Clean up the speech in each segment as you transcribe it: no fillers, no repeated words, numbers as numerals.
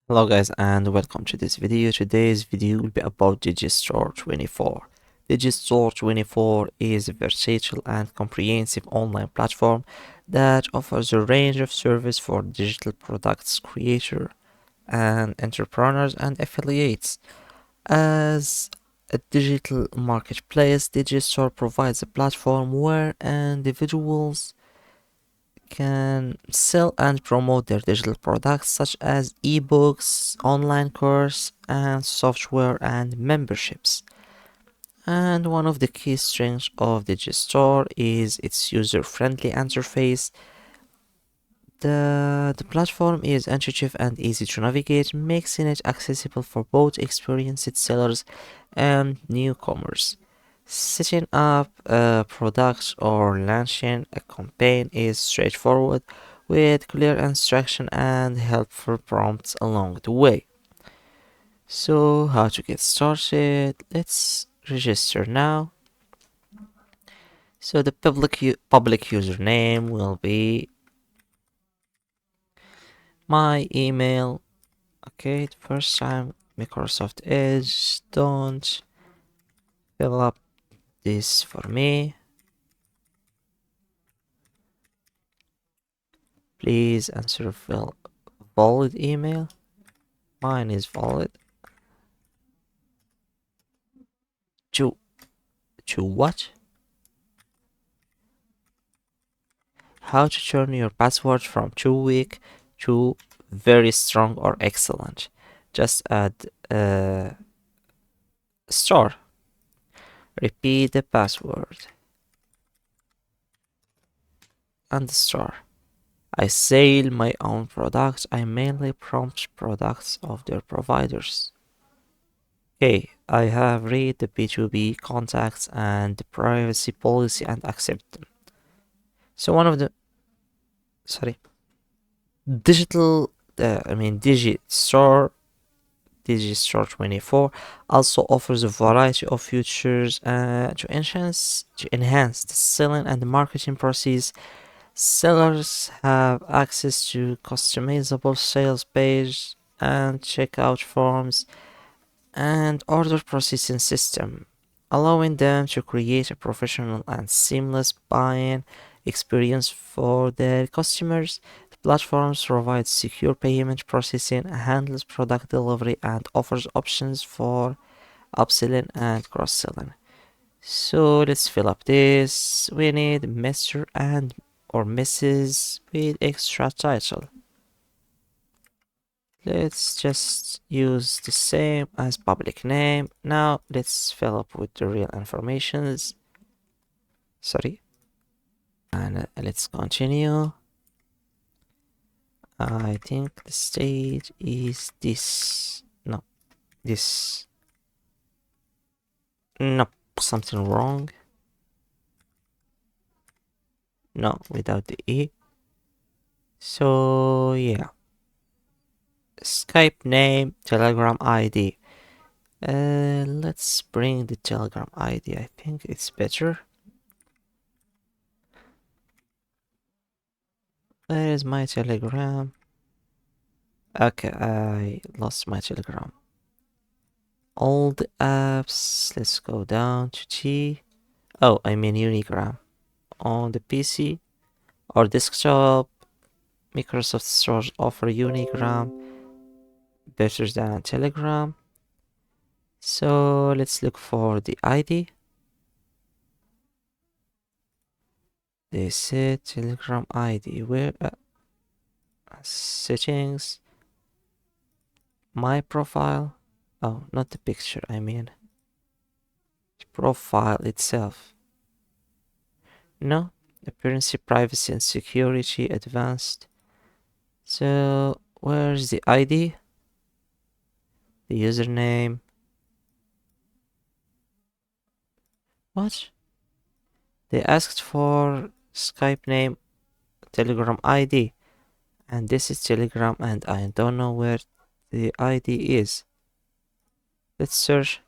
Hello guys and welcome to this video. Today's video will be about Digistore24. Digistore24 is a versatile and comprehensive online platform that offers a range of services for digital products creators and entrepreneurs and affiliates. As a digital marketplace, Digistore provides a platform where individuals can sell and promote their digital products such as ebooks, online course, and software and memberships. And one of the key strengths of the Digistore is its user-friendly interface. The platform is intuitive and easy to navigate, making it accessible for both experienced sellers and newcomers. Setting up a product or launching a campaign is straightforward with clear instruction and helpful prompts along the way. So, how to get started? Let's register now. So the public username will be my email. Okay, the first time Microsoft Edge. Don't fill up this for me. Please answer valid email. Mine is valid. To what? How to turn your password from too weak to very strong or excellent. Just add star. Repeat the password and star. I sell my own products. I mainly prompt products of their providers. Okay, I have read the B2B contacts and the privacy policy and accept them. So one of the sorry digital Digistore24 also offers a variety of features to enhance the selling and the marketing process. Sellers have access to customizable sales page and checkout forms and order processing system, allowing them to create a professional and seamless buying experience for their customers. The platform provides secure payment processing, handles product delivery, and offers options for upselling and cross-selling. So let's fill up this. We need Mr. and or Mrs. with extra title. Let's just use the same as public name. Now let's fill up with the real informations. Sorry. And let's continue. I think the stage is this. No, this. No, something wrong. No, without the E. So yeah. Skype name, Telegram ID. Let's bring the Telegram ID. I think it's better. Where is my Telegram? Okay, I lost my Telegram. All the apps. Let's go down to T. Oh, I mean Unigram. On the PC or desktop, Microsoft stores offer Unigram better than Telegram. So let's look for the ID. They said Telegram ID. Where? Settings. My profile. Oh, not the picture, I mean the profile itself. No, appearance, privacy and security, advanced. So where's the ID? The username. What? They asked for Skype name, Telegram ID, and this is Telegram, and I don't know where the ID is. Let's search.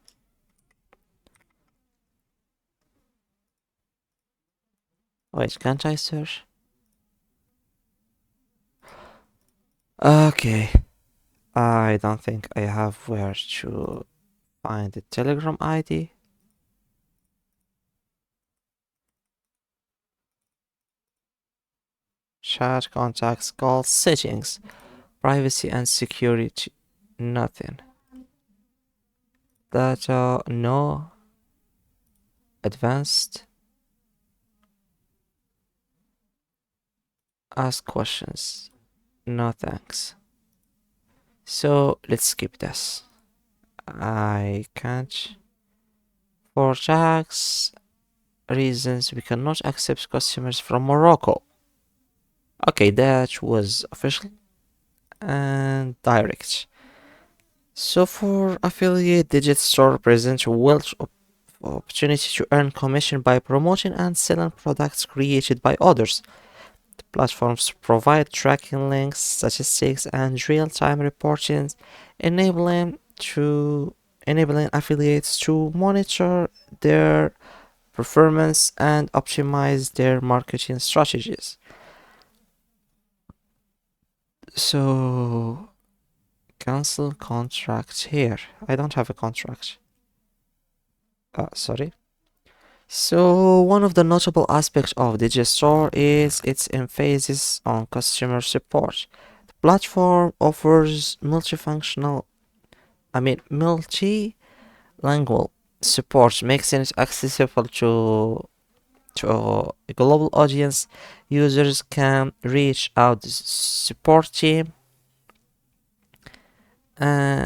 Wait, can't I search? Okay, I don't think I have where to find the Telegram ID. Chat, contacts, calls, settings, privacy and security. Nothing. Data, no. Advanced. Ask questions. No thanks. So let's skip this. I can't. For tax reasons, we cannot accept customers from Morocco. Okay, that was official and direct. So for affiliate, Digistore presents a wealth of opportunity to earn commission by promoting and selling products created by others. The platforms provide tracking links, statistics, and real-time reporting, enabling to enabling affiliates to monitor their performance and optimize their marketing strategies. So cancel contract here. I don't have a contract. Sorry. So one of the notable aspects of Digistore is its emphasis on customer support. The platform offers multilingual support, making it accessible to a global audience. Users can reach out to the support team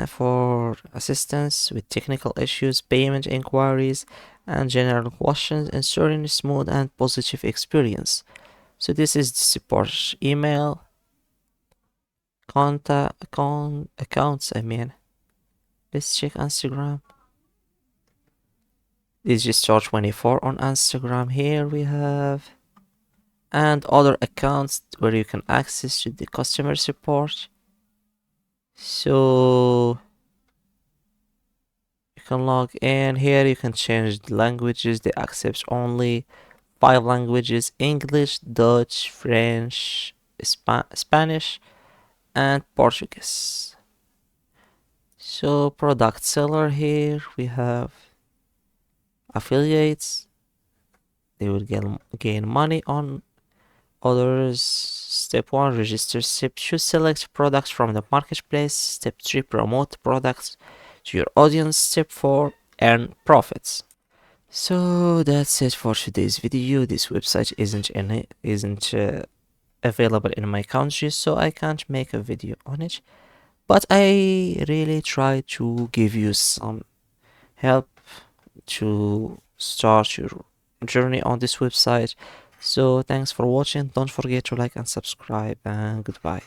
for assistance with technical issues, payment inquiries, and general questions, ensuring a smooth and positive experience. So this is the support email, accounts. Let's check Instagram. Digistore24 on Instagram. Here we have, and other accounts where you can access to the customer support. So you can log in here. You can change the languages. They accept only 5 languages: English, Dutch, French, Spanish, and Portuguese. So product seller, here we have affiliates. They will gain money on others. Step 1, register. Step 2, select products from the marketplace. Step 3, promote products to your audience. Step 4, earn profits. So that's it for today's video. This website isn't available in my country, so I can't make a video on it, but I really try to give you some help to start your journey on this website. So thanks for watching. Don't forget to like and subscribe, and goodbye.